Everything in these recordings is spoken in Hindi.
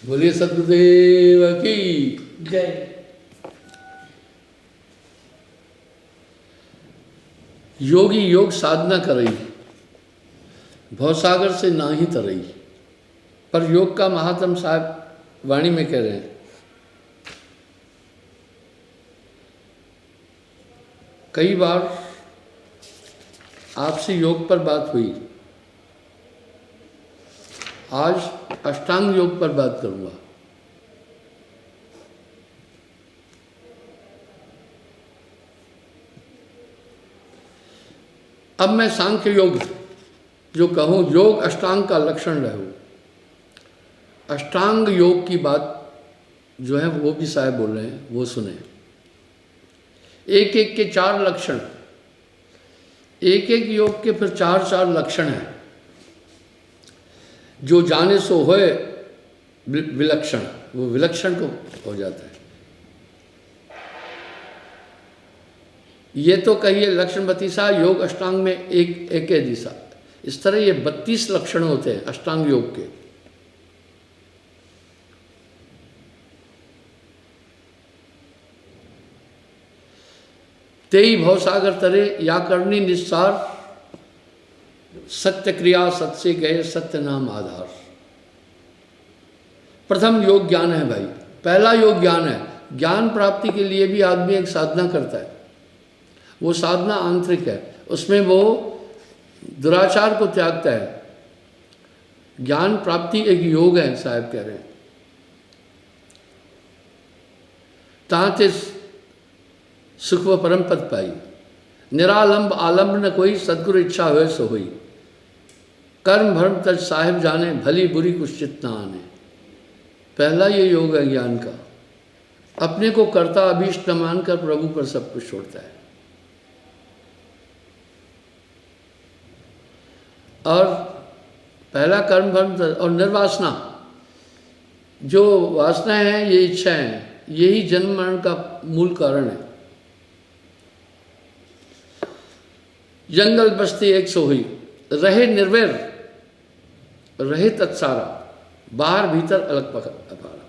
बोलिए सतगुरुदेव की जय। योगी योग साधना करई, भवसागर से ना ही तरई। पर योग का महात्म साहब वाणी में कह रहे हैं, कई बार आपसे योग पर बात हुई, आज अष्टांग योग पर बात करूंगा। अब मैं सांख्य योग जो कहूं, योग अष्टांग का लक्षण रहो, अष्टांग योग की बात जो है वो भी साहब बोल रहे हैं, वो सुने। एक एक के चार लक्षण, एक एक योग के फिर चार चार लक्षण हैं, जो जाने सो होए विलक्षण, वो विलक्षण को हो जाता है। ये तो कहिए लक्षण 32 योग अष्टांग में एक दिशा, इस तरह ये 32 लक्षण होते हैं अष्टांग योग के। तेई भवसागर तरे या करनी निस्सार, सत्य क्रिया सत्य से गए सत्य नाम आधार। प्रथम योग ज्ञान है भाई, पहला योग ज्ञान है। ज्ञान प्राप्ति के लिए भी आदमी एक साधना करता है, वो साधना आंतरिक है, उसमें वो दुराचार को त्यागता है। ज्ञान प्राप्ति एक योग है, साहब कह रहे हैं। ताते सुख व परम पद पाई, निरालंब आलंब न कोई, सदगुरु इच्छा हुए सो हुई। कर्म भरम तज साहिब जाने, भली बुरी कुछ चित न आने। पहला ये योग है ज्ञान का, अपने को कर्ता अभीष्ट न मानकर प्रभु पर सब कुछ छोड़ता है। और पहला कर्म भरम और निर्वासना, जो वासना है ये इच्छा है, यही जन्म मरण का मूल कारण है। जंगल बस्ती एक सो हुई, रहे निर्वैर रहे तत्सारा, बाहर भीतर अलग अपारा।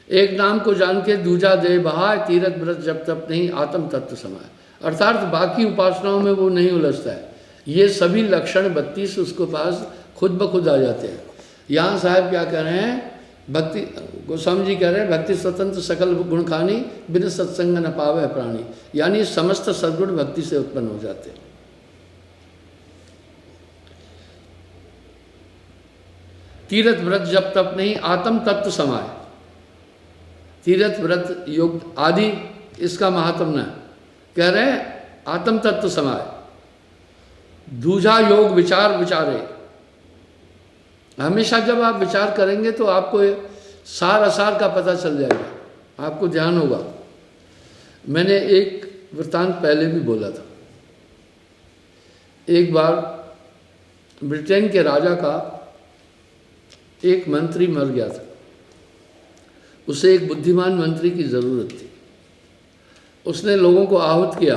एक नाम को जान के दूजा दे बहाय, तीरथ व्रत जब तक नहीं आत्म तत्व समाय। अर्थात बाकी उपासनाओं में वो नहीं उलझता है। ये सभी लक्षण 32 उसको पास खुद ब खुद आ जाते हैं। यहाँ साहब क्या कह रहे हैं, भक्ति गोस्वामी जी कह रहे हैं, भक्ति स्वतंत्र सकल गुण खानी, बिन सत्संग न पावे प्राणी। यानी समस्त सद्गुण भक्ति से उत्पन्न हो जाते हैं। तीरथ व्रत जब तप नहीं आत्म तत्व समाय। तीरथ व्रत योग आदि इसका महात्म न कह रहे हैं, आत्म तत्व समाय। दूजा योग विचार विचारे। हमेशा जब आप विचार करेंगे तो आपको सार असार का पता चल जाएगा, आपको ध्यान होगा। मैंने एक वृत्तांत पहले भी बोला था। एक बार ब्रिटेन के राजा का एक मंत्री मर गया था, उसे एक बुद्धिमान मंत्री की जरूरत थी। उसने लोगों को आहूत किया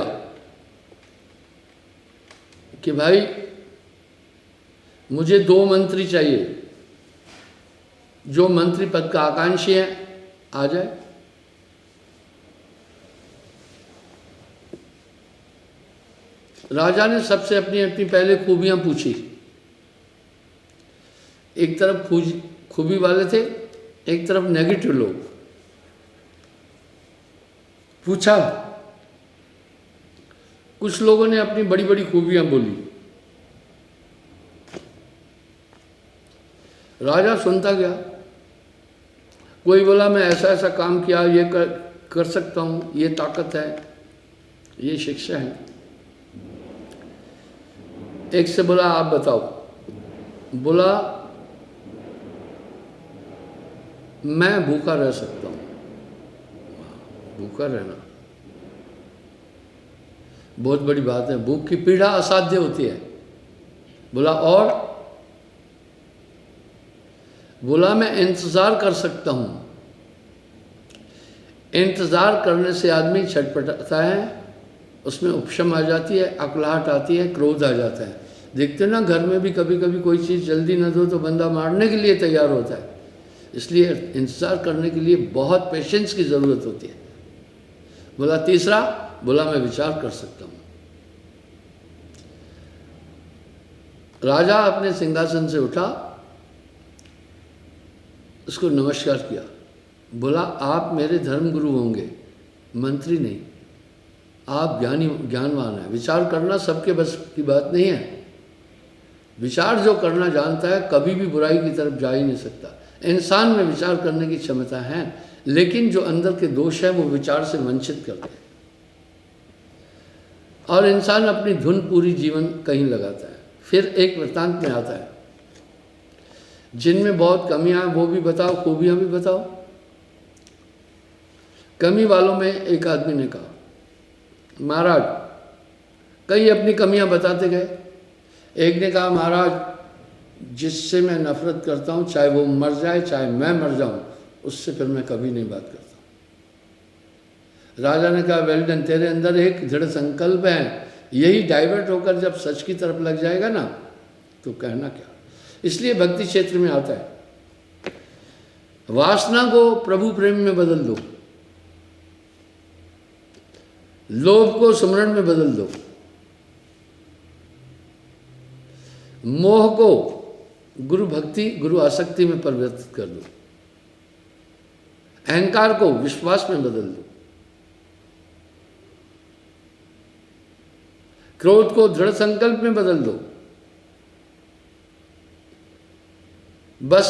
कि भाई मुझे 2 मंत्री चाहिए, जो मंत्री पद का आकांक्षी है आ जाए। राजा ने सबसे अपनी अपनी पहले खूबियां पूछी। एक तरफ खूबी वाले थे, एक तरफ नेगेटिव लोग। पूछा, कुछ लोगों ने अपनी बड़ी बड़ी खूबियां बोली। राजा सुनता गया। कोई बोला मैं ऐसा ऐसा काम किया, ये कर सकता हूँ, ये ताकत है, ये शिक्षा है। एक से बोला आप बताओ। बोला मैं भूखा रह सकता हूँ। भूखा रहना बहुत बड़ी बात है, भूख की पीड़ा असाध्य होती है। बोला और? बोला मैं इंतजार कर सकता हूँ। इंतजार करने से आदमी छटपटाता है, उसमें उपशम आ जाती है, अकलाहट आती है, क्रोध आ जाता है। देखते ना घर में भी कभी कभी कोई चीज़ जल्दी न दो तो बंदा मारने के लिए तैयार होता है। इसलिए इंतज़ार करने के लिए बहुत पेशेंस की ज़रूरत होती है। बोला तीसरा, बोला मैं विचार कर सकता हूँ। राजा अपने सिंहासन से उठा, उसको नमस्कार किया, बोला आप मेरे धर्म गुरु होंगे, मंत्री नहीं। आप ज्ञानवान हैं। विचार करना सबके बस की बात नहीं है। विचार जो करना जानता है कभी भी बुराई की तरफ जा ही नहीं सकता। इंसान में विचार करने की क्षमता है, लेकिन जो अंदर के दोष है वो विचार से वंचित करते हैं, और इंसान अपनी धुन पूरी जीवन कहीं लगाता है। फिर एक वृत्तांत में आता है, जिनमें बहुत कमियां हैं वो भी बताओ, खूबियां भी बताओ। कमी वालों में एक आदमी ने कहा, महाराज कई अपनी कमियां बताते गए। एक ने कहा, महाराज जिससे मैं नफरत करता हूं, चाहे वो मर जाए चाहे मैं मर जाऊं, उससे फिर मैं कभी नहीं बात करता। राजा ने कहा, वेल डन, तेरे अंदर एक दृढ़ संकल्प है, यही डाइवर्ट होकर जब सच की तरफ लग जाएगा ना तो कहना क्या। इसलिए भक्ति क्षेत्र में आता है, वासना को प्रभु प्रेम में बदल दो, लोभ को सुमरण में बदल दो, मोह को गुरु भक्ति गुरु आसक्ति में परिवर्तित कर दो, अहंकार को विश्वास में बदल दो, क्रोध को दृढ़ संकल्प में बदल दो। बस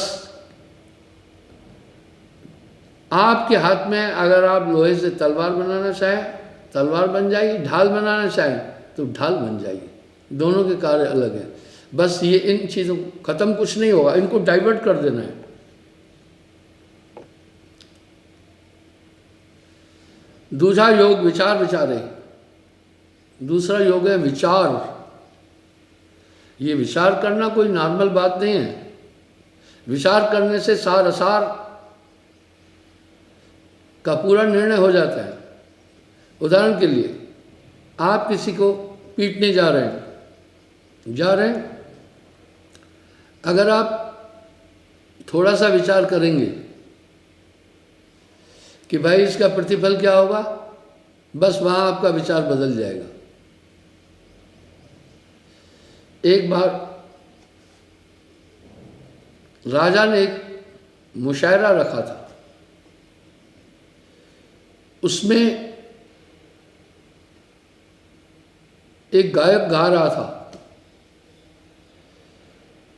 आपके हाथ में, अगर आप लोहे से तलवार बनाना चाहें तलवार बन जाएगी, ढाल बनाना चाहें तो ढाल बन जाएगी। दोनों के कार्य अलग हैं। बस ये इन चीज़ों खत्म कुछ नहीं होगा, इनको डाइवर्ट कर देना है। दूसरा योग विचार विचारे, दूसरा योग है विचार। ये विचार करना कोई नॉर्मल बात नहीं है। विचार करने से सार असार का पूरा निर्णय हो जाता है। उदाहरण के लिए, आप किसी को पीटने जा रहे हैं, अगर आप थोड़ा सा विचार करेंगे कि भाई इसका प्रतिफल क्या होगा, बस वहां आपका विचार बदल जाएगा। एक बार राजा ने एक मुशायरा रखा था, उसमें एक गायक गा रहा था।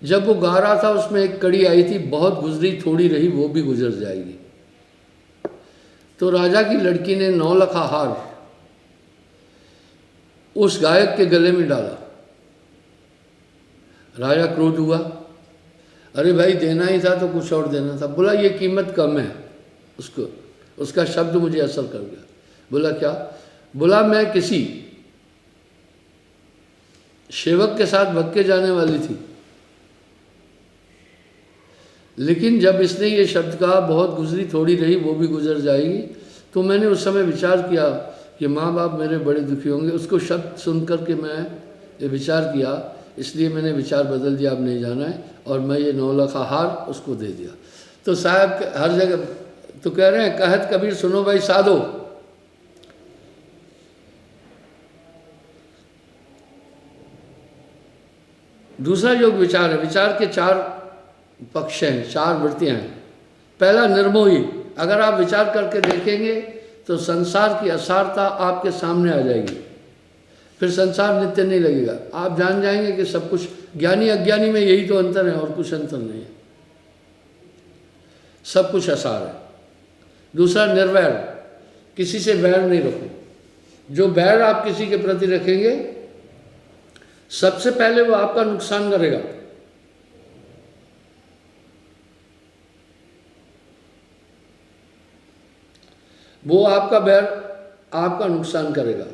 जब वो गा रहा था उसमें एक कड़ी आई थी, बहुत गुजरी थोड़ी रही वो भी गुजर जाएगी। तो राजा की लड़की ने 9 लखा हार उस गायक के गले में डाला। राजा क्रोध हुआ, अरे भाई देना ही था तो कुछ और देना था। बोला ये कीमत कम है। उसका शब्द मुझे असर कर गया। बोला क्या? बोला मैं किसी सेवक के साथ भग के जाने वाली थी, लेकिन जब इसने ये शब्द कहा बहुत गुजरी थोड़ी रही वो भी गुजर जाएगी, तो मैंने उस समय विचार किया कि माँ बाप मेरे बड़े दुखी होंगे। उसको शब्द सुन कर के मैं ये विचार किया, इसलिए मैंने विचार बदल दिया, अब नहीं जाना है, और मैं ये 9 लाख हार उसको दे दिया। तो साहब हर जगह तो कह रहे हैं, कहत कबीर सुनो भाई साधो। दूसरा योग विचार है। विचार के 4 पक्ष हैं, 4 वृत्तियां हैं। पहला निर्मोही। अगर आप विचार करके देखेंगे तो संसार की असारता आपके सामने आ जाएगी। फिर संसार नित्य नहीं लगेगा। आप जान जाएंगे कि सब कुछ, ज्ञानी अज्ञानी में यही तो अंतर है और कुछ अंतर नहीं है, सब कुछ असार है। दूसरा निर्वैर। किसी से वैर नहीं रखो। जो वैर आप किसी के प्रति रखेंगे सबसे पहले वो आपका नुकसान करेगा। वो आपका बैर आपका नुकसान करेगा।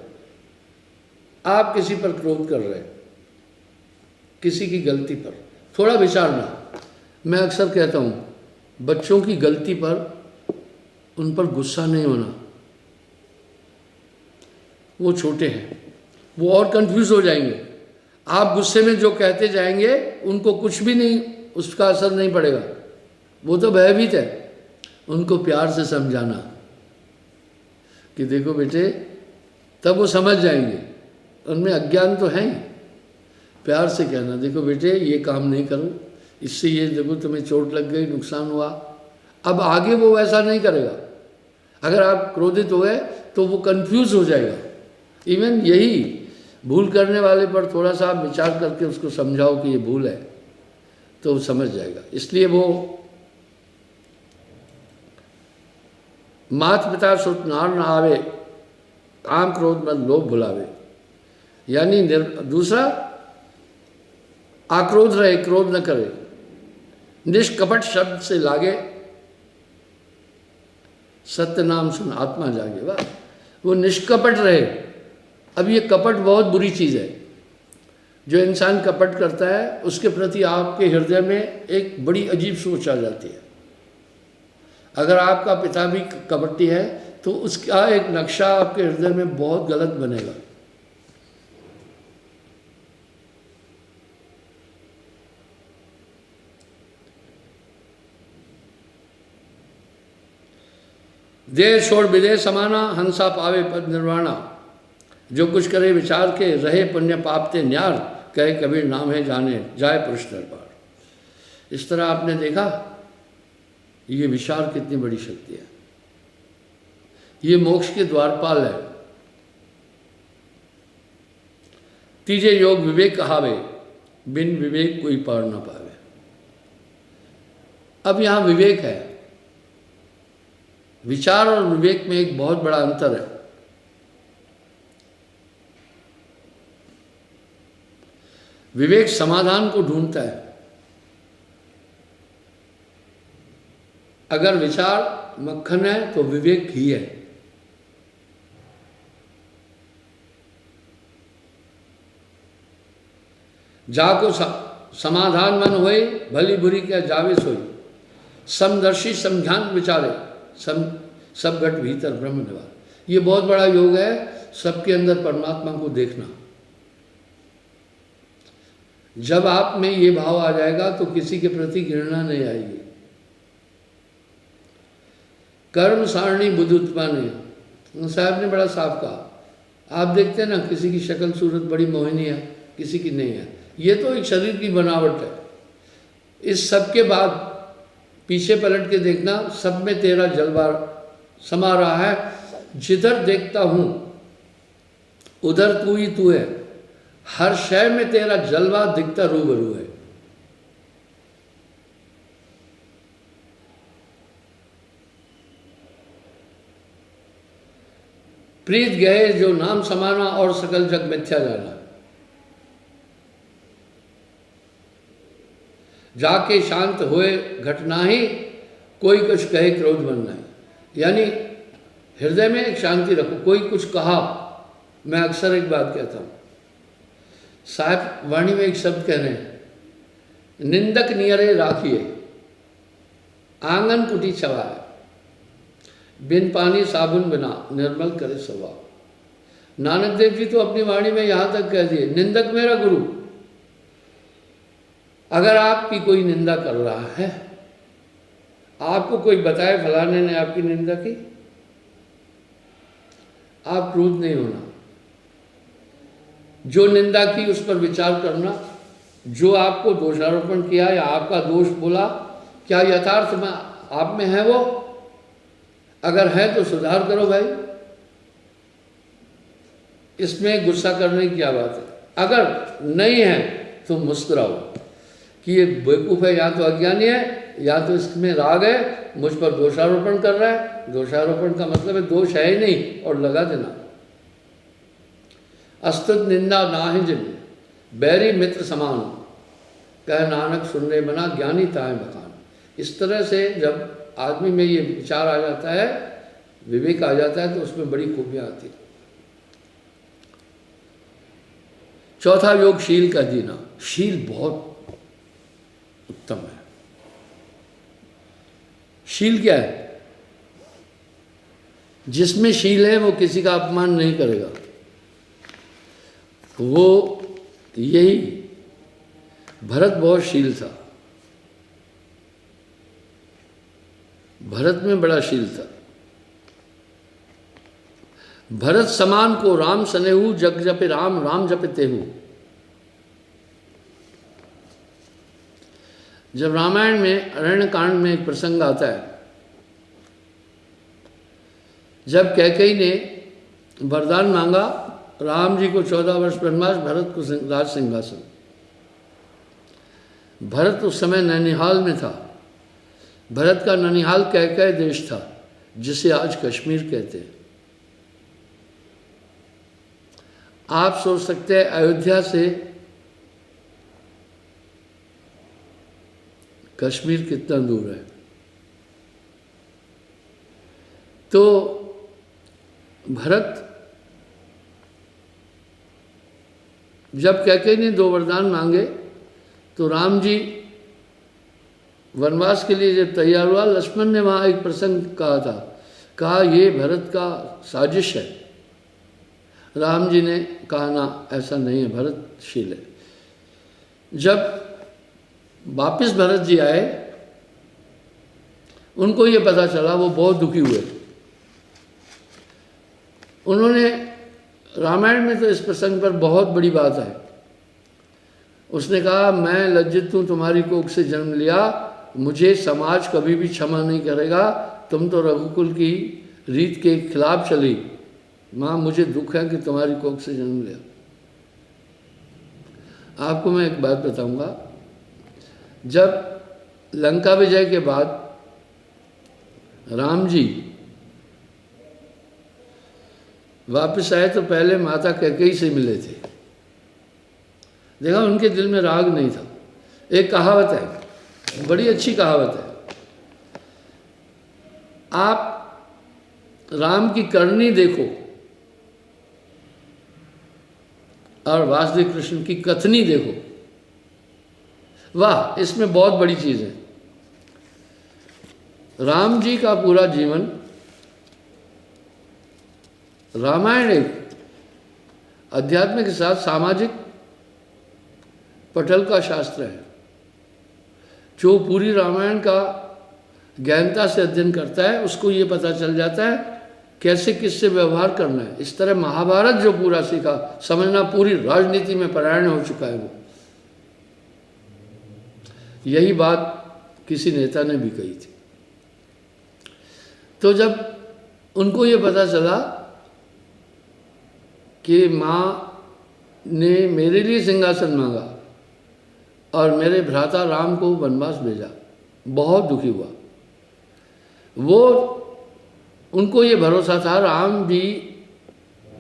आप किसी पर क्रोध कर रहे हैं, किसी की गलती पर, थोड़ा विचारना। मैं अक्सर कहता हूँ बच्चों की गलती पर उन पर गुस्सा नहीं होना, वो छोटे हैं, वो और कंफ्यूज हो जाएंगे। आप गुस्से में जो कहते जाएंगे उनको कुछ भी नहीं, उसका असर नहीं पड़ेगा। वो तो भयभीत है। उनको प्यार से समझाना कि देखो बेटे, तब वो समझ जाएंगे, उनमें अज्ञान तो है ही। प्यार से कहना, देखो बेटे ये काम नहीं करो, इससे ये देखो तुम्हें चोट लग गई, नुकसान हुआ। अब आगे वो वैसा नहीं करेगा। अगर आप क्रोधित हो गए तो वो कंफ्यूज हो जाएगा। इवन यही भूल करने वाले पर थोड़ा सा आप विचार करके उसको समझाओ कि ये भूल है, तो वो समझ जाएगा। इसलिए वो मात पिता सुत नार न आवे, काम क्रोध मत लोभ भुलावे। यानी दूसरा, आक्रोध रहे, क्रोध न करे, निष्कपट शब्द से लागे, सत्य नाम सुन आत्मा जागे। वाह, वो निष्कपट रहे। अब ये कपट बहुत बुरी चीज़ है। जो इंसान कपट करता है उसके प्रति आपके हृदय में एक बड़ी अजीब सोच आ जाती है। अगर आपका पिता भी कपटी है तो उसका एक नक्शा आपके हृदय में बहुत गलत बनेगा। देश छोड़ विदेश समाना, हंसा पावे पद निर्वाणा। जो कुछ करे विचार के, रहे पुण्य पाप ते न्यार, कहे कबीर नाम है जाने जाए पुरुष दरबार। इस तरह आपने देखा, ये विचार कितनी बड़ी शक्ति है। ये मोक्ष के द्वारपाल है। तीजे योग विवेक कहावे, बिन विवेक कोई पार ना पावे। अब यहां विवेक है। विचार और विवेक में एक बहुत बड़ा अंतर है। विवेक समाधान को ढूंढता है। अगर विचार मक्खन है तो विवेक घी है। जाको समाधान मन होए, भली बुरी क्या जावे सोई। समदर्शी समझान विचारे, सब घट भीतर ब्रह्म निवार। ये बहुत बड़ा योग है, सबके अंदर परमात्मा को देखना। जब आप में ये भाव आ जाएगा तो किसी के प्रति घृणा नहीं आएगी। कर्म सारणी बुद्ध उत्पन्न, साहब ने बड़ा साफ कहा। आप देखते हैं ना, किसी की शक्ल सूरत बड़ी मोहिनी है, किसी की नहीं है। ये तो एक शरीर की बनावट है। इस सब के बाद पीछे पलट के देखना, सब में तेरा जलवा समा रहा है। जिधर देखता हूं उधर तू ही तू है। हर शय में तेरा जलवा दिखता रूबरू है। प्रीत गए जो नाम समाना, और सकल जग मिथ्या जाना। जाके शांत हुए घटना ही, कोई कुछ कहे क्रोध बनना है। यानी हृदय में एक शांति रखो। कोई कुछ कहा, मैं अक्सर एक बात कहता हूं, साहब वाणी में एक शब्द कह रहे हैं, निंदक नियरे राखिए, आंगन कुटी चवाए, बिन पानी साबुन बिना निर्मल करे स्वभाव। नानक देव जी तो अपनी वाणी में यहां तक कह दिए, निंदक मेरा गुरु। अगर आपकी कोई निंदा कर रहा है, आपको कोई बताए फलाने ने आपकी निंदा की, आप क्रोध नहीं होना। जो निंदा की उस पर विचार करना। जो आपको दोषारोपण किया या आपका दोष बोला, क्या यथार्थ में आप में है वो? अगर है तो सुधार करो भाई, इसमें गुस्सा करने की क्या बात है। अगर नहीं है तो मुस्कुराओ कि ये बेवकूफ़ है, या तो अज्ञानी है या तो इसमें राग है, मुझ पर दोषारोपण कर रहा है। दोषारोपण का मतलब है दोष है ही नहीं और लगा देना। अस्तुत निंदा नाहि जिन, बैरी मित्र समान, कह नानक सुनने बना ज्ञानी ताए बखान। इस तरह से जब आदमी में ये विचार आ जाता है, विवेक आ जाता है, तो उसमें बड़ी खूबियां आती है। चौथा योग शील का जीना। शील बहुत उत्तम है। शील क्या है? जिसमें शील है वो किसी का अपमान नहीं करेगा। वो यही भरत बहुत शील था। भरत में बड़ा शील था। भरत समान को राम सनेहु, जग जपे राम राम जपे तेहु। जब रामायण में अरण्य कांड में एक प्रसंग आता है, जब कैकेयी ने वरदान मांगा राम जी को 14 वर्ष वनवास, भरत को राज सिंहासन। भरत उस समय नैनीहाल में था। भरत का नैनीहाल कैकेय देश था, जिसे आज कश्मीर कहते हैं। आप सोच सकते हैं अयोध्या से कश्मीर कितना दूर है। तो भरत जब कैकेयी ने 2 वरदान मांगे तो राम जी वनवास के लिए जब तैयार हुआ, लक्ष्मण ने वहाँ एक प्रसंग कहा था, कहा ये भरत का साजिश है। राम जी ने कहा ना, ऐसा नहीं है, भरत शील है। जब वापिस भरत जी आए, उनको ये पता चला, वो बहुत दुखी हुए। उन्होंने रामायण में तो इस प्रसंग पर बहुत बड़ी बात है। उसने कहा मैं लज्जित हूँ, तुम्हारी कोख से जन्म लिया, मुझे समाज कभी भी क्षमा नहीं करेगा, तुम तो रघुकुल की रीत के खिलाफ चली। माँ मुझे दुख है कि तुम्हारी कोख से जन्म लिया। आपको मैं एक बात बताऊंगा, जब लंका विजय के बाद राम जी वापस आए तो पहले माता कैकेयी से मिले थे। देखा उनके दिल में राग नहीं था। एक कहावत है, बड़ी अच्छी कहावत है, आप राम की करनी देखो और वासुदेव कृष्ण की कथनी देखो। वाह, इसमें बहुत बड़ी चीज है। राम जी का पूरा जीवन, रामायण एक अध्यात्म के साथ सामाजिक पटल का शास्त्र है। जो पूरी रामायण का गहनता से अध्ययन करता है उसको ये पता चल जाता है कैसे किससे व्यवहार करना है। इस तरह महाभारत जो पूरा सीखा, समझना पूरी राजनीति में परायण हो चुका है वो। यही बात किसी नेता ने भी कही थी। तो जब उनको ये पता चला कि माँ ने मेरे लिए सिंहासन मांगा और मेरे भ्राता राम को वनवास भेजा, बहुत दुखी हुआ वो। उनको ये भरोसा था राम जी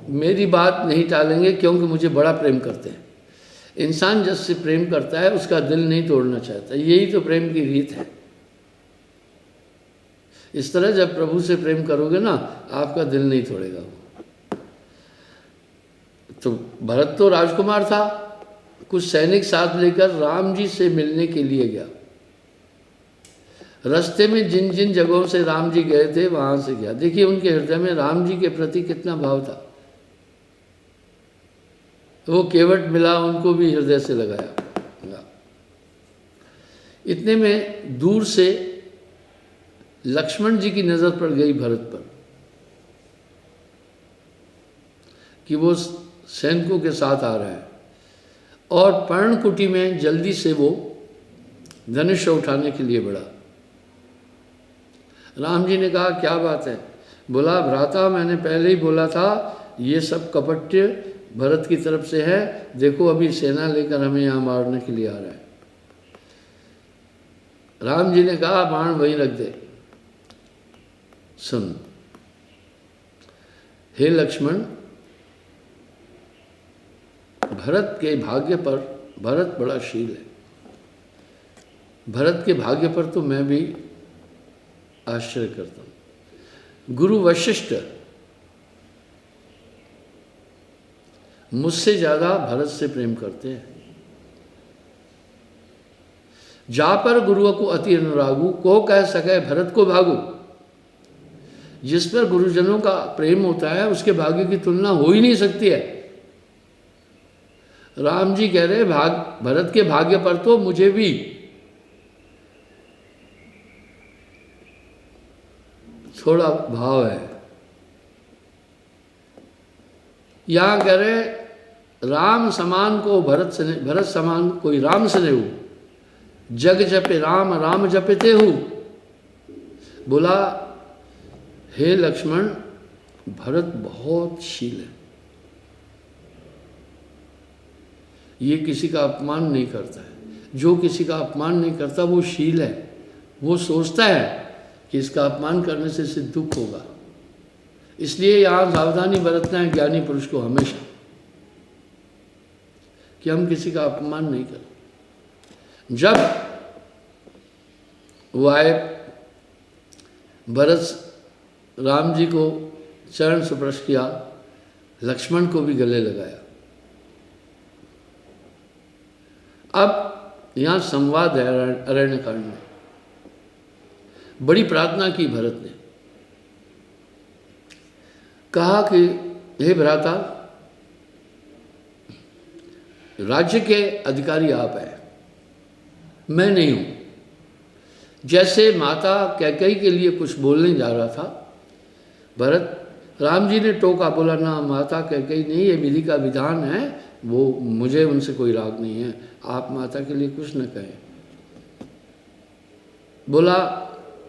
मेरी बात नहीं टालेंगे, क्योंकि मुझे बड़ा प्रेम करते हैं। इंसान जिससे प्रेम करता है उसका दिल नहीं तोड़ना चाहता, यही तो प्रेम की रीत है। इस तरह जब प्रभु से प्रेम करोगे ना, आपका दिल नहीं तोड़ेगा वो। तो भरत तो राजकुमार था, कुछ सैनिक साथ लेकर राम जी से मिलने के लिए गया। रास्ते में जिन जिन जगहों से राम जी गए थे वहां से गया। देखिए उनके हृदय में राम जी के प्रति कितना भाव था। वो केवट मिला, उनको भी हृदय से लगाया। इतने में दूर से लक्ष्मण जी की नजर पड़ गई भरत पर कि वो सैनिकों के साथ आ रहा है, और पर्णकुटी में जल्दी से वो धनुष उठाने के लिए बढ़ा। राम जी ने कहा क्या बात है? बोला भ्राता मैंने पहले ही बोला था ये सब कपट्य भरत की तरफ से है, देखो अभी सेना लेकर हमें यहाँ मारने के लिए आ रहा है। राम जी ने कहा बाण वहीं रख दे। सुन हे लक्ष्मण, भरत के भाग्य पर, भरत बड़ा शील है, भरत के भाग्य पर तो मैं भी आश्चर्य करता हूं। गुरु वशिष्ठ मुझसे ज्यादा भरत से प्रेम करते हैं। जा पर गुरु को अति अनुरागु, को कह सके भरत को भागु। जिस पर गुरुजनों का प्रेम होता है उसके भाग्य की तुलना हो ही नहीं सकती है। राम जी कह रहे भरत के भाग्य पर तो मुझे भी थोड़ा भाव है। यहाँ कह रहे राम समान को भरत समान कोई राम से नहीं हो, जग जपे राम राम जपते हो। बोला हे लक्ष्मण, भरत बहुत शील है, ये किसी का अपमान नहीं करता है। जो किसी का अपमान नहीं करता वो शील है। वो सोचता है कि इसका अपमान करने से इसे दुख होगा, इसलिए यहाँ सावधानी बरतना है ज्ञानी पुरुष को हमेशा, कि हम किसी का अपमान नहीं करें। जब वो आए, भरत राम जी को चरण स्पर्श किया, लक्ष्मण को भी गले लगाया। अब यहाँ संवाद है अरण्यकांड में। बड़ी प्रार्थना की भरत ने, कहा कि हे भ्राता, राज्य के अधिकारी आप हैं, मैं नहीं हूं। जैसे माता कैकेयी के लिए कुछ बोलने जा रहा था, भरत राम जी ने टोका, बोला ना माता कैकेयी नहीं, ये विधि का विधान है, वो मुझे उनसे कोई राग नहीं है, आप माता के लिए कुछ न कहें। बोला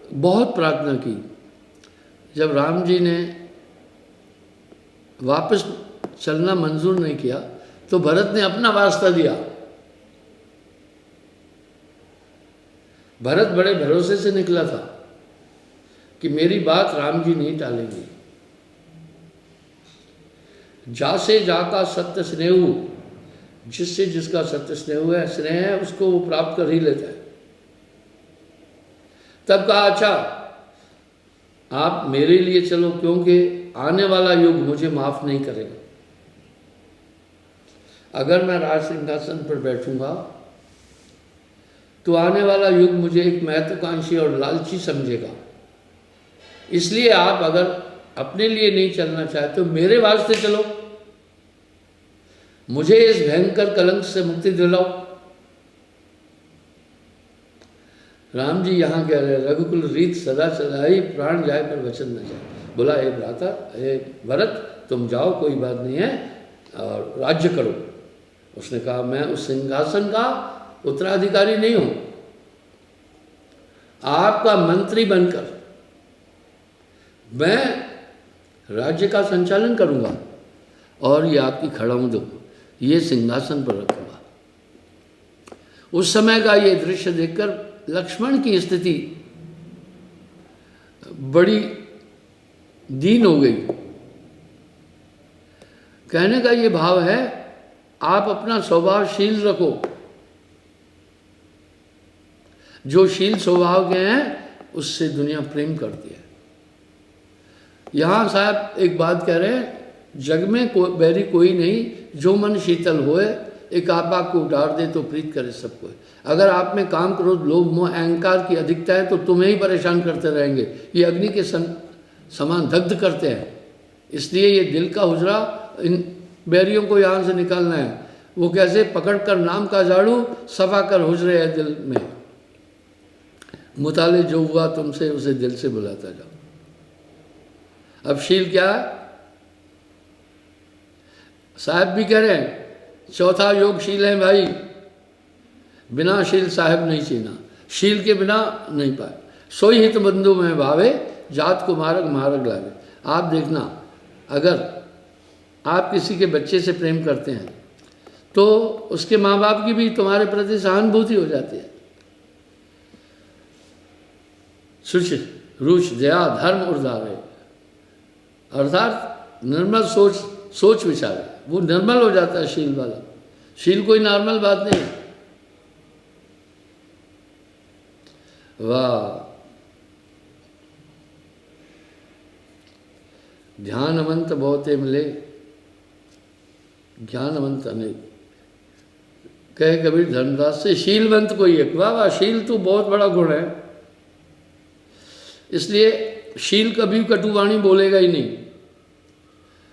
बहुत प्रार्थना की। जब राम जी ने वापस चलना मंजूर नहीं किया तो भरत ने अपना वास्ता दिया। भरत बड़े भरोसे से निकला था कि मेरी बात राम जी नहीं टालेंगे। जासे जाका सत्य स्नेहु, जिससे जिसका सत्य स्नेह है उसको वो प्राप्त कर ही लेता है। तब कहा अच्छा आप मेरे लिए चलो, क्योंकि आने वाला युग मुझे माफ नहीं करेगा। अगर मैं राज सिंहासन पर बैठूंगा तो आने वाला युग मुझे एक महत्वाकांक्षी और लालची समझेगा। इसलिए आप अगर अपने लिए नहीं चलना चाहते तो मेरे वास्ते चलो, मुझे इस भयंकर कलंक से मुक्ति दिलाओ। राम जी यहाँ कह रहे रघुकुल रीत सदा चलाई, प्राण जाए पर वचन न जाए। बोला हे भ्राता, हे भरत, तुम जाओ, कोई बात नहीं है, और राज्य करो। उसने कहा मैं उस सिंहासन का उत्तराधिकारी नहीं हूं, आपका मंत्री बनकर मैं राज्य का संचालन करूंगा और ये आपकी खड़ाऊं ये सिंहासन पर रखूंगा। उस समय का ये दृश्य देखकर लक्ष्मण की स्थिति बड़ी दीन हो गई। कहने का ये भाव है आप अपना स्वभाव शील रखो। जो शील स्वभाव के हैं उससे दुनिया प्रेम करती है। यहां साहब एक बात कह रहे हैं, जग में बैरी कोई नहीं, जो मन शीतल होए, एक आपा को उतार दे तो प्रीत करे सबको। अगर आप में काम, क्रोध, लोभ, मोह, अहंकार की अधिकता है तो तुम्हें ही परेशान करते रहेंगे। ये अग्नि के समान दग्ध करते हैं। इसलिए ये दिल का हुजरा इन बैरियों को यहाँ से निकालना है। वो कैसे? पकड़कर नाम का झाड़ू सफा कर हुजरे है दिल में। मुताले जो हुआ तुमसे उसे दिल से बुलाता जाओ। अब शील क्या है? साहब भी कह रहे हैं चौथा योग शील है भाई। बिना शील साहब नहीं चीना, शील के बिना नहीं पाए। सोई हित बंधु में भावे, जात को मार्ग मार्ग लावे। आप देखना, अगर आप किसी के बच्चे से प्रेम करते हैं तो उसके माँ बाप की भी तुम्हारे प्रति सहानुभूति हो जाती है। शुच रुच दया धर्म उर्धारे, अर्थात निर्मल सोच विचार, वो निर्मल हो जाता है शील वाला। शील कोई नॉर्मल बात नहीं है। वाह! ध्यानवंत बहुते मिले, ज्ञानवंत अनेक। कहे कबीर धर्मदास से, शीलवंत कोई एक। वाह वाह! शील तो बहुत बड़ा गुण है। इसलिए शील कभी कटुवाणी बोलेगा ही नहीं,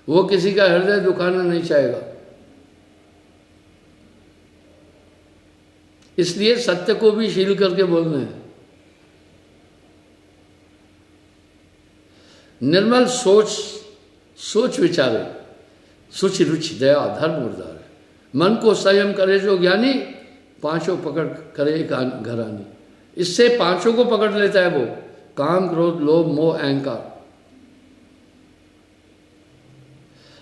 वो किसी का हृदय दुखाना नहीं चाहेगा। इसलिए सत्य को भी शील करके बोलना है। निर्मल सोच विचारे, सुचि रुचि दया धर्म उदार। मन को संयम करे जो ज्ञानी, पांचों पकड़ करे एक घरानी। इससे पांचों को पकड़ लेता है वो, काम क्रोध लोभ मोह अहंकार।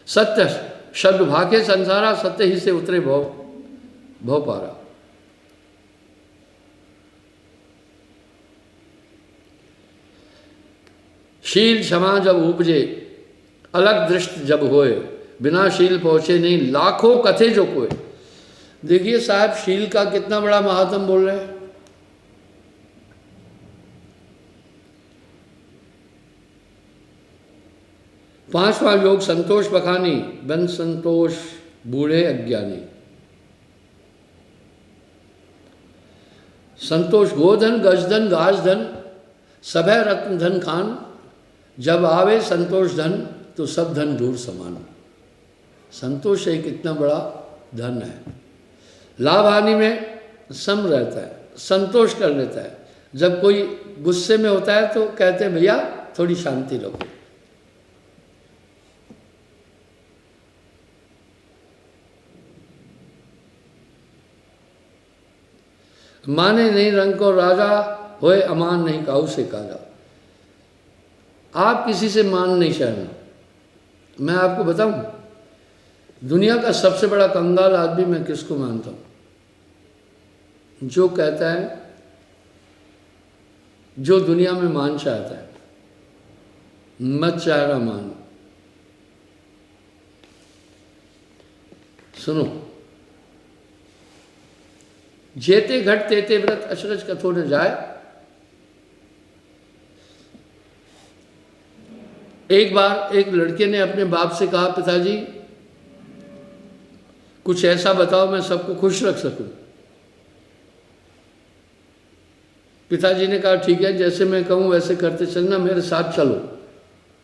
सत्य शब्द भाके संसारा, सत्य ही से उतरे भव पारा। शील क्षमा जब उपजे, अलग दृष्टि जब होए, बिना शील पहुंचे नहीं लाखों कथे जो कोई। देखिए साहब, शील का कितना बड़ा महात्म बोल रहे हैं। पांचवा योग संतोष बखानी, बन संतोष बूढ़े अज्ञानी। संतोष गोधन गजधन गाजधन, सभय रत्न धन खान। जब आवे संतोष धन, तो सब धन दूर समान। संतोष एक इतना बड़ा धन है। लाभ हानि में सम रहता है, संतोष कर लेता है। जब कोई गुस्से में होता है तो कहते हैं भैया थोड़ी शांति रखो। माने नहीं रंग को राजा, होए अमान नहीं काऊ से काजा। आप किसी से मान नहीं सहना। मैं आपको बताऊं, दुनिया का सबसे बड़ा कंगाल आदमी मैं किसको मानता हूं? जो कहता है, जो दुनिया में मान चाहता है, मत चाहना मान। सुनो, जेते घट तेते व्रत, अचरज कथो न जाए। एक बार एक लड़के ने अपने बाप से कहा, पिताजी कुछ ऐसा बताओ मैं सबको खुश रख सकूं। पिताजी ने कहा ठीक है, जैसे मैं कहूं वैसे करते चलना, मेरे साथ चलो,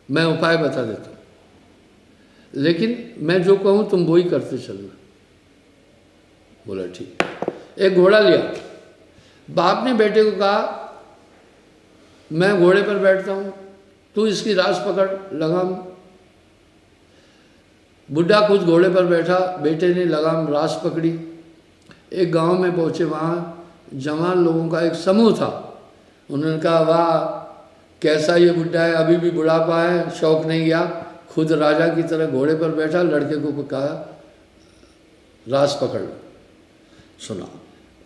मैं उपाय बता देता हूं, लेकिन मैं जो कहूं तुम वही करते चलना। बोला ठीक। एक घोड़ा लिया, बाप ने बेटे को कहा मैं घोड़े पर बैठता हूं, तू इसकी रास पकड़ लगाम। बुढ़ा खुद घोड़े पर बैठा, बेटे ने लगाम रास पकड़ी। एक गांव में पहुंचे, वहां जवान लोगों का एक समूह था। उन्होंने कहा वाह कैसा ये बुढ़ा है, अभी भी बुढ़ापा है, शौक नहीं गया, खुद राजा की तरह घोड़े पर बैठा। लड़के को कहा रास पकड़ लो। सुना,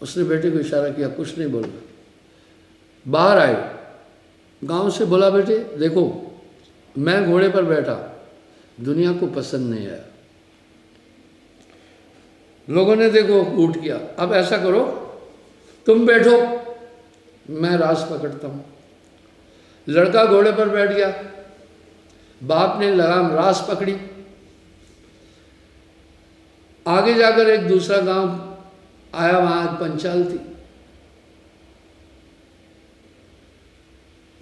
उसने बेटे को इशारा किया, कुछ नहीं बोलना। बाहर आए, गांव से बोला बेटे देखो मैं घोड़े पर बैठा, दुनिया को पसंद नहीं आया। लोगों ने देखो उठ किया, अब ऐसा करो तुम बैठो, मैं रास पकड़ता हूं। लड़का घोड़े पर बैठ गया, बाप ने लगाम रास पकड़ी। आगे जाकर एक दूसरा गांव आया, वहां एक पंचाल थी।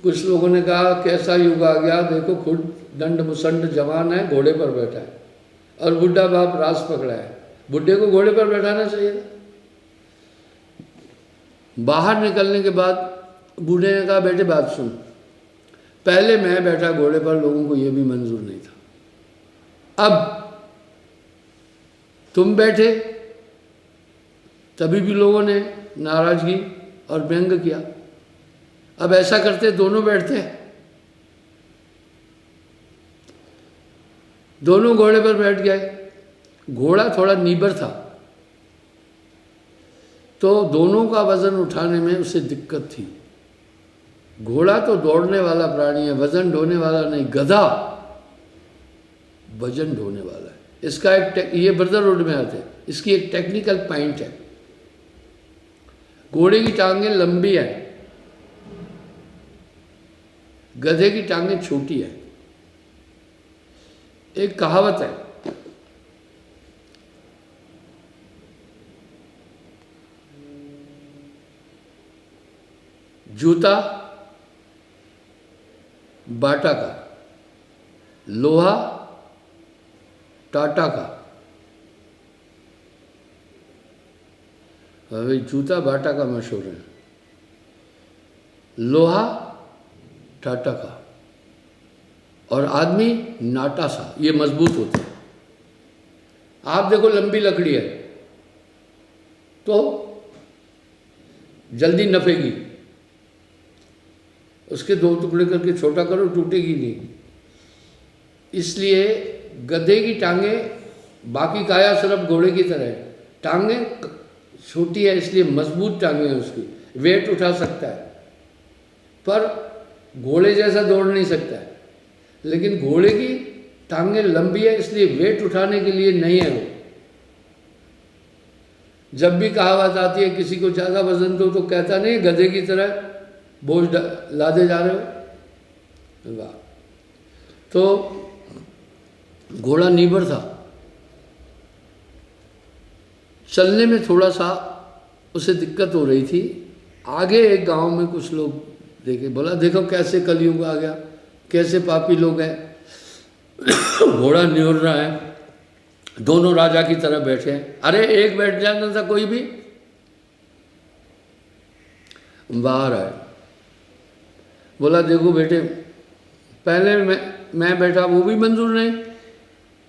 कुछ लोगों ने कहा कैसा युग आ गया, देखो खुद दंड मुसंड जवान है, घोड़े पर बैठा है, और बुढ़ा बाप रास पकड़ा है। बुढ़े को घोड़े पर बैठाना चाहिए था। बाहर निकलने के बाद बूढ़े ने कहा बेटे बात सुन, पहले मैं बैठा घोड़े पर, लोगों को यह भी मंजूर नहीं था, अब तुम बैठे, तभी भी लोगों ने नाराजगी और व्यंग किया। अब ऐसा करते दोनों बैठते, दोनों घोड़े पर बैठ गए। घोड़ा थोड़ा नीबर था, तो दोनों का वजन उठाने में उसे दिक्कत थी। घोड़ा तो दौड़ने वाला प्राणी है, वजन ढोने वाला नहीं। गधा वजन ढोने वाला है। इसका एक ये ब्रदरहुड में आते, इसकी एक टेक्निकल पॉइंट है। घोड़े की टांगें लंबी है, गधे की टांगें छोटी है। एक कहावत है, जूता बाटा का, लोहा टाटा का। अभी जूता बाटा का मशहूर है, लोहा टाटा का। और आदमी नाटा सा, ये मजबूत होते हैं। आप देखो लंबी लकड़ी है तो जल्दी नफेगी, उसके दो टुकड़े करके छोटा करो, टूटेगी नहीं। इसलिए गधे की टांगे, बाकी काया सिर्फ घोड़े की तरह है, टांगे छोटी है इसलिए मजबूत टांगे हैं उसकी, वेट उठा सकता है, पर घोड़े जैसा दौड़ नहीं सकता है। लेकिन घोड़े की टांगे लंबी है इसलिए वेट उठाने के लिए नहीं है वो। जब भी कहावत आती है किसी को ज़्यादा वजन दो तो कहता नहीं गधे की तरह बोझ लादे जा रहे हो। वाह। तो घोड़ा नीबर था, चलने में थोड़ा सा उसे दिक्कत हो रही थी। आगे एक गांव में कुछ लोग देखे, बोला देखो कैसे कलयुग आ गया, कैसे पापी लोग हैं। घोड़ा निहुर रहा है, दोनों राजा की तरह बैठे हैं। अरे एक बैठ जाना था कोई भी। बाहर आए, बोला देखो बेटे, पहले मैं बैठा वो भी मंजूर नहीं,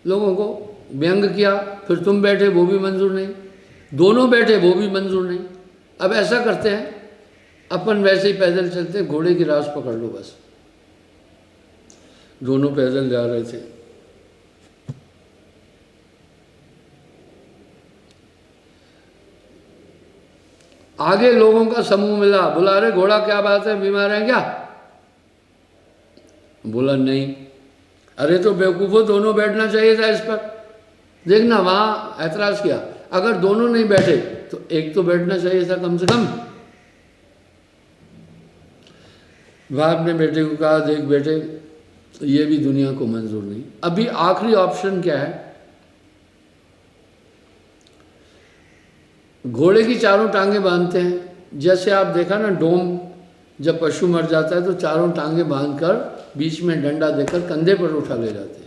लोगों को व्यंग किया, फिर तुम बैठे वो भी मंजूर नहीं, दोनों बैठे वो भी मंजूर नहीं। अब ऐसा करते हैं अपन वैसे ही पैदल चलते हैं, घोड़े की रास पकड़ लो बस। दोनों पैदल जा रहे थे। आगे लोगों का समूह मिला, बोला अरे घोड़ा क्या बात है, बीमार है क्या? बोला नहीं। अरे तो बेवकूफ़ों, दोनों बैठना चाहिए था इस पर। देखना वहां ऐतराज़ किया, अगर दोनों नहीं बैठे तो एक तो बैठना चाहिए था कम से कम। बाप ने बेटे को कहा देख बेटे, ये भी दुनिया को मंजूर नहीं। अभी आखिरी ऑप्शन क्या है? घोड़े की चारों टांगे बांधते हैं। जैसे आप देखा ना, डोम जब पशु मर जाता है तो चारों टांगे बांधकर बीच में डंडा देकर कंधे पर उठा ले जाते हैं।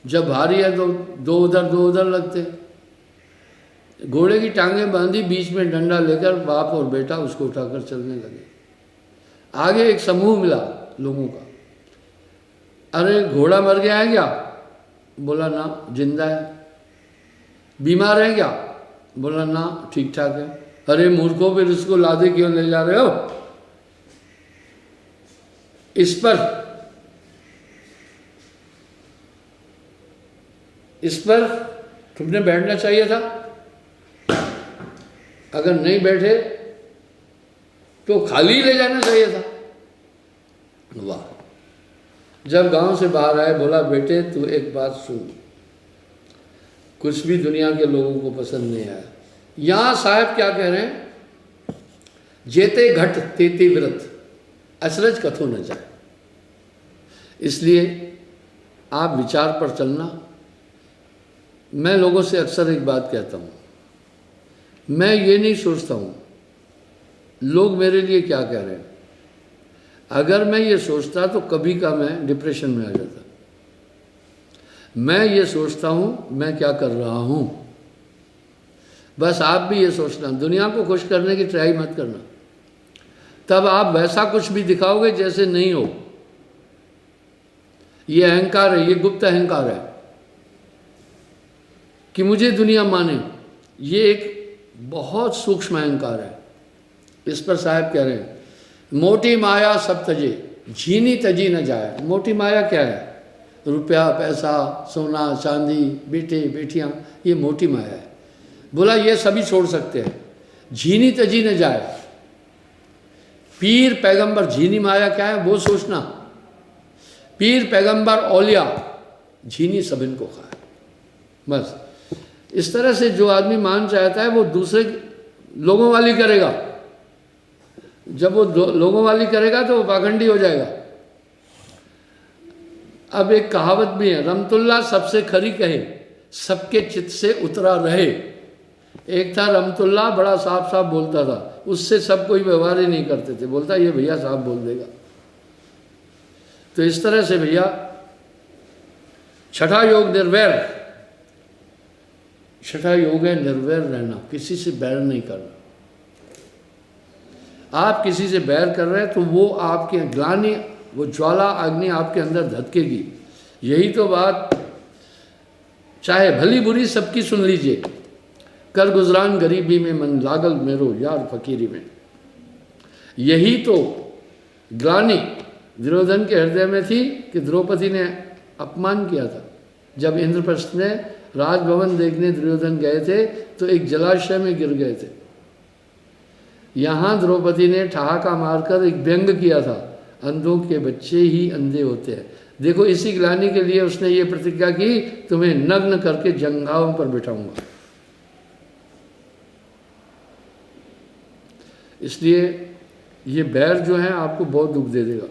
जब भारी है तो दो उधर लगते हैं। घोड़े की टांगे बांधी, बीच में डंडा लेकर बाप और बेटा उसको उठाकर चलने लगे। आगे एक समूह मिला लोगों का, अरे घोड़ा मर गया है क्या? बोला ना, जिंदा है। बीमार है क्या? बोला ना, ठीक ठाक है। अरे मूर्खों, फिर इसको लादे क्यों ले जा रहे हो? इस पर तुमने बैठना चाहिए था। अगर नहीं बैठे तो खाली ले जाना चाहिए था। वाह। जब गांव से बाहर आए, बोला बेटे तू एक बात सुन, कुछ भी दुनिया के लोगों को पसंद नहीं आया। यहां साहब क्या कह रहे हैं? जेते घट तेते व्रत, अचरज कथो न जाए। इसलिए आप विचार पर चलना। मैं लोगों से अक्सर एक बात कहता हूँ, मैं ये नहीं सोचता हूँ लोग मेरे लिए क्या कह रहे हैं। अगर मैं ये सोचता तो कभी का मैं डिप्रेशन में आ जाता। मैं ये सोचता हूँ मैं क्या कर रहा हूँ। बस आप भी ये सोचना, दुनिया को खुश करने की ट्राई मत करना, तब आप वैसा कुछ भी दिखाओगे जैसे नहीं हो। ये अहंकार है, ये गुप्त अहंकार है कि मुझे दुनिया माने। ये एक बहुत सूक्ष्म अहंकार है। इस पर साहब कह रहे हैं, मोटी माया सब तजे, झीनी तजी न जाए। मोटी माया क्या है? रुपया, पैसा, सोना, चांदी, बेटे बेटियां, ये मोटी माया है। बोला ये सभी छोड़ सकते हैं, झीनी तजी न जाए। पीर पैगंबर, झीनी माया क्या है वो सोचना। पीर पैगंबर औलिया, झीनी सब इनको खाए। बस इस तरह से जो आदमी मान चाहता है वो दूसरे लोगों वाली करेगा। जब वो लोगों वाली करेगा तो वो पाखंडी हो जाएगा। अब एक कहावत भी है, रमतुल्ला सबसे खरी कहे, सबके चित्त से उतरा रहे। एक था रमतुल्ला, बड़ा साफ साफ बोलता था, उससे सब कोई व्यवहार ही नहीं करते थे। बोलता ये भैया साफ बोल देगा। तो इस तरह से भैया छठा योग निर्वैर। छठा योग है निर्वैर रहना, किसी से बैर नहीं करना। आप किसी से बैर कर रहे हैं तो वो आपके ग्लानि वो ज्वाला अग्नि आपके अंदर धधकेगी। यही तो बात, चाहे भली बुरी सबकी सुन लीजिए। कर गुजरान गरीबी में मन लागल मेरो यार फकीरी में। यही तो ग्लानि दुर्योधन के हृदय में थी कि द्रौपदी ने अपमान किया था। जब इंद्रप्रस्थ ने राजभवन देखने दुर्योधन गए थे तो एक जलाशय में गिर गए थे। यहाँ द्रौपदी ने ठहाका मारकर एक व्यंग किया था, अंधों के बच्चे ही अंधे होते हैं। देखो इसी ग्लानि के लिए उसने ये प्रतिज्ञा की, तुम्हें नग्न करके जंघाओं पर बिठाऊंगा। इसलिए ये बैर जो है आपको बहुत दुख दे देगा।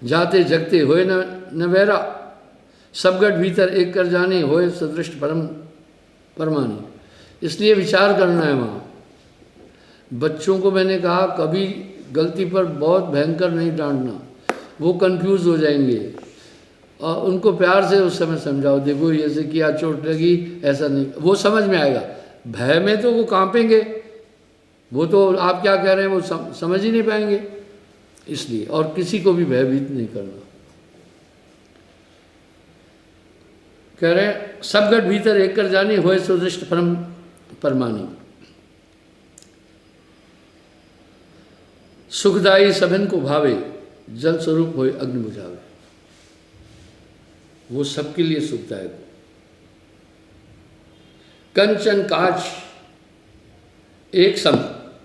जाते जगते होए न वैरा, सबगढ़ भीतर एक कर जाने होए सदृष्ट परम परमानी। इसलिए विचार करना है वहाँ। बच्चों को मैंने कहा कभी गलती पर बहुत भयंकर नहीं डांटना, वो कंफ्यूज हो जाएंगे। और उनको प्यार से उस समय समझाओ, देखो ऐसे किया चोट लगी, ऐसा नहीं, वो समझ में आएगा। भय में तो वो कांपेंगे, वो तो आप क्या कह रहे हैं वो समझ ही नहीं पाएंगे। इसलिए और किसी को भी भयभीत नहीं करना। कह रहे हैं सबगढ़ भीतर एक कर जानी होए सुदृष्ट परम परमानी। सुखदाई सभिन को भावे, जल स्वरूप होए अग्नि बुझावे। वो सबके लिए सुखदायक। कंचन काज एक सम,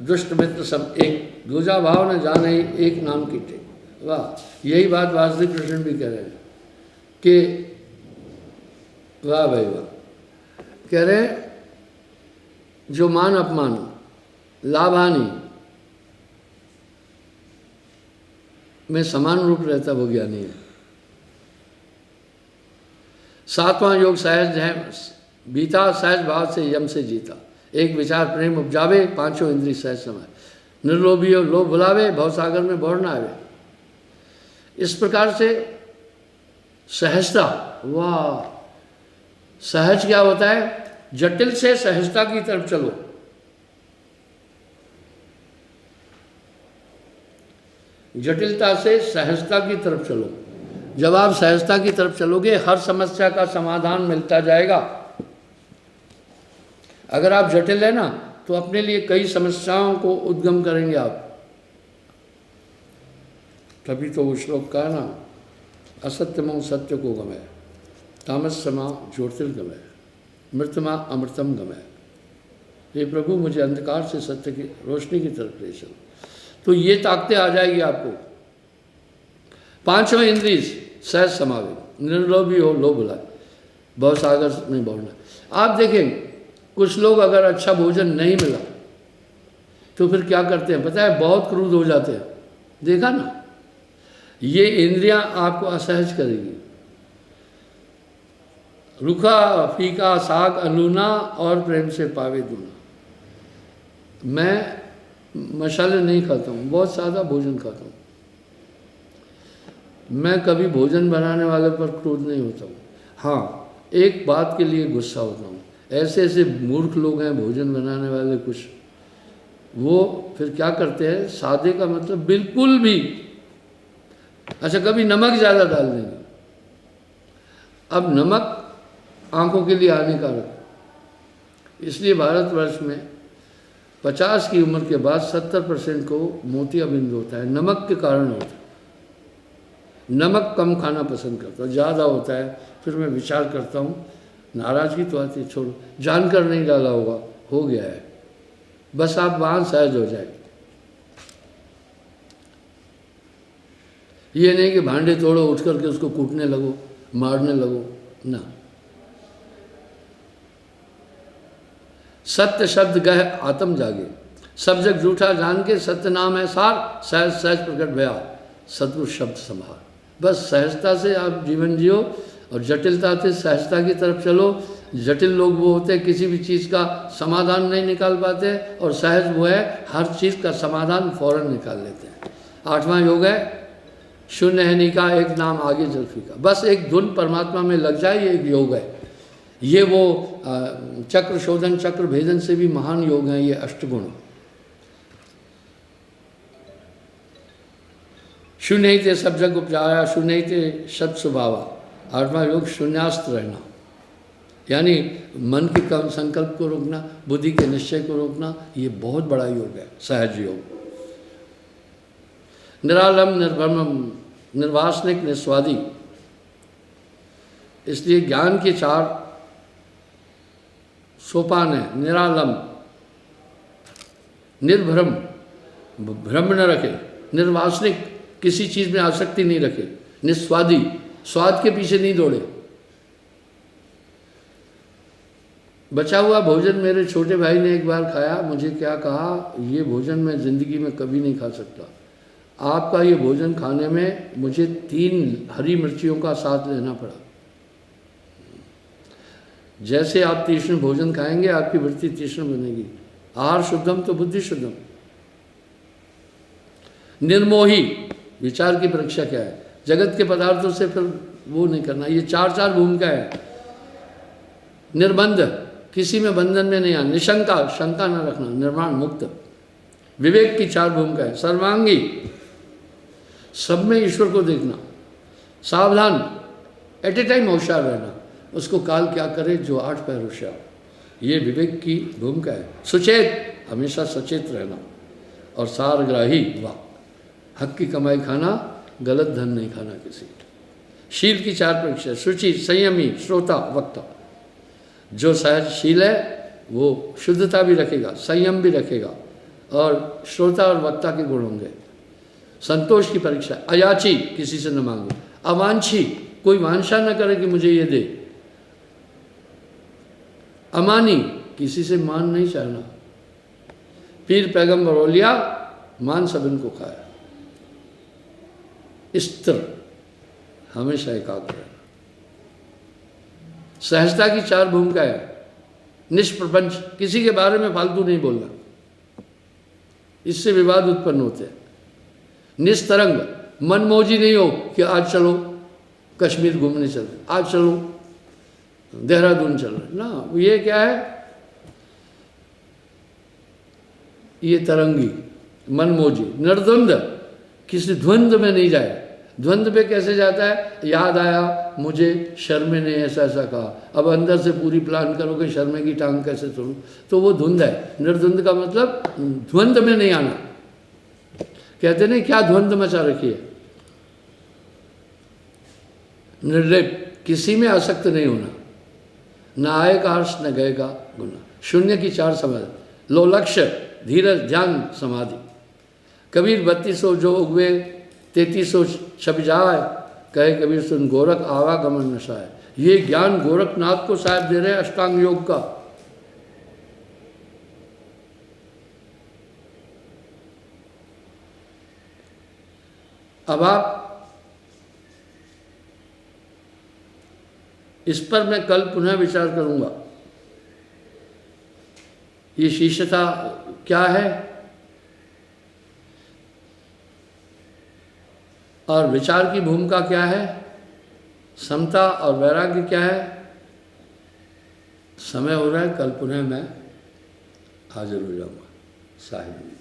दुष्ट मित्र सम एक, दूजा भाव न जाने एक नाम की टेक। वाह, यही बात वासुदेव कृष्ण भी कह रहे हैं कि वाह भाई वाह। कह रहे हैं जो मान अपमान लाभानी में समान रूप रहता वो ज्ञानी है। सातवां योग सहज है बीता, सहज भाव से यम से जीता। एक विचार प्रेम उपजावे, पांचों इंद्रिय सहज समाए। निर्लोभी हो लोभ भुलावे, भवसागर में बौर ना आवे। इस प्रकार से सहजता, वाह, सहज क्या होता है? जटिल से सहजता की तरफ चलो। जटिलता से सहजता की तरफ चलो। जब आप सहजता की तरफ चलोगे हर समस्या का समाधान मिलता जाएगा। अगर आप जटिल है ना तो अपने लिए कई समस्याओं को उद्गम करेंगे आप। तभी तो वो श्लोक का ना, असत्यमो सत्य को गमे, तामसमा ज्योतिर्गमय, मृतमा अमृतम गमय। ये प्रभु मुझे अंधकार से सत्य की रोशनी की तरफ ले चलो। तो ये ताकतें आ जाएगी आपको। पांचों इंद्रिय सहज समावे, निर्लोभी हो लोभ भुलाए, भवसागर में बौड़ना। आप देखें कुछ लोग अगर अच्छा भोजन नहीं मिला तो फिर क्या करते हैं पता है? बहुत क्रूर हो जाते हैं। देखा ना, ये इंद्रियां आपको असहज करेगी। रूखा फीका साग अलूना और प्रेम से पावे दूना। मैं मसाले नहीं खाता हूँ, बहुत सादा भोजन खाता हूँ। मैं कभी भोजन बनाने वाले पर क्रोध नहीं होता हूँ। हाँ, एक बात के लिए गुस्सा होता हूँ, ऐसे ऐसे मूर्ख लोग हैं भोजन बनाने वाले कुछ, वो फिर क्या करते हैं, सादे का मतलब बिल्कुल भी, अच्छा कभी नमक ज़्यादा डाल देंगे। अब नमक आंखों के लिए हानिकारक, इसलिए भारतवर्ष में 50 की उम्र के बाद 70% को मोतियाबिंद होता है, नमक के कारण होता है। नमक कम खाना पसंद करता हूँ, ज़्यादा होता है फिर मैं विचार करता हूँ, नाराज़गी तो आती है, छोड़ो, जानकर नहीं डाला होगा, हो गया है, बस आप वहाँ सहज हो जाए। ये नहीं कि भांडे तोड़ो उठ करके उसको कूटने लगो, मारने लगो, ना। सत्य शब्द गह आत्म जागे, सब जग झूठा जान के सत्य नाम है सार, सहज सहज प्रकट भया सतगुरु शब्द संभार। बस सहजता से आप जीवन जियो और जटिलता से सहजता की तरफ चलो। जटिल लोग वो होते हैं किसी भी चीज़ का समाधान नहीं निकाल पाते, और सहज वो है हर चीज़ का समाधान फौरन निकाल लेते हैं। 8वां योग है शून्य है निका, एक नाम आगे जल्फी का। बस एक धुन परमात्मा में लग जाए, ये एक योग है। ये वो चक्र शोधन चक्र भेदन से भी महान योग हैं ये अष्टगुण। शून्य ही थे सब जग उपजाया, शून्य ही थे सत स्वभावा। आठवां योग शून्यास्त रहना, यानी मन के कम संकल्प को रोकना, बुद्धि के निश्चय को रोकना, ये बहुत बड़ा योग है, सहज योग। निरालम निर्भ्रमम निर्वासनिक निस्वादी, इसलिए ज्ञान के 4 सोपान है। निरालम, निर्भ्रम, भ्रम न रखे, निर्वासनिक, किसी चीज में आसक्ति नहीं रखे, निस्वादी, स्वाद के पीछे नहीं दौड़े। बचा हुआ भोजन मेरे छोटे भाई ने एक बार खाया, मुझे क्या कहा, ये भोजन मैं जिंदगी में कभी नहीं खा सकता, आपका ये भोजन खाने में मुझे 3 हरी मिर्चियों का साथ लेना पड़ा। जैसे आप तीक्ष्ण भोजन खाएंगे आपकी वृत्ति तीक्ष्ण बनेगी। आहार शुद्धम तो बुद्धि शुद्धम। निर्मोही, विचार की परीक्षा क्या है, जगत के पदार्थों से फिर वो नहीं करना, ये 4 भूमिका है। निर्बंध, किसी में बंधन में नहीं आना। निशंका, शंका न रखना, निर्माण मुक्त। विवेक की 4 भूमिका है। सर्वांगी, सब में ईश्वर को देखना। सावधान, एट ए टाइम होशियार रहना, उसको काल क्या करे जो 8 पैर होशियार, ये विवेक की भूमिका है। सुचेत, हमेशा सचेत रहना। और सारग्राही, वाह, हक की कमाई खाना, गलत धन नहीं खाना किसी। शील की 4 परीक्षा, शुचि, संयमी, श्रोता, वक्ता। जो सहजशील है वो शुद्धता भी रखेगा, संयम भी रखेगा, और श्रोता और वक्ता के गुण होंगे। संतोष की परीक्षा, अयाची, किसी से न मांगे। अवांछी, कोई वांछा न करे कि मुझे ये दे। अमानी, किसी से मान नहीं चाहना। पीर पैगंबर औलिया, मान सब इनको खाया। स्थिर, हमेशा एकाग्र रहना। सहजता की 4 भूमिका है। निष्प्रपंच, किसी के बारे में फालतू नहीं बोलना, इससे विवाद उत्पन्न होते हैं। निस्तरंग, मनमौजी नहीं हो कि आज चलो कश्मीर घूमने चल रहे, आज चलो देहरादून चल रहे ना, ये क्या है, ये तरंगी, मनमौजी। निर्द्वंद, किसी द्वंद्व में नहीं जाए। द्वंद्व पे कैसे जाता है, याद आया मुझे शर्मे ने ऐसा ऐसा कहा, अब अंदर से पूरी प्लान करो कि शर्मे की टांग कैसे तोड़ूं, तो वो धुंध है। निर्द्वंद का मतलब द्वंद्व में नहीं आना। कहते नहीं क्या द्वंद्व मचा रखी है। निर्लेप, किसी में आसक्त नहीं होना, न आए का हर्ष न गए का गुना। शून्य की 4 समझ, लो लक्ष्य, धीरज, ध्यान, समाधि। कबीर 3200 जो उगवे 3300 छप जाए, कहे कबीर सुन गोरख आवागमन नशाए। ये ज्ञान गोरखनाथ को साहब दे रहे हैं अष्टांग योग का। अब आप इस पर मैं कल पुनः विचार करूंगा। ये शिष्यता क्या है और विचार की भूमिका क्या है, समता और वैराग्य क्या है। समय हो रहा है, कल पुनः मैं हाजिर हो जाऊंगा साहिब।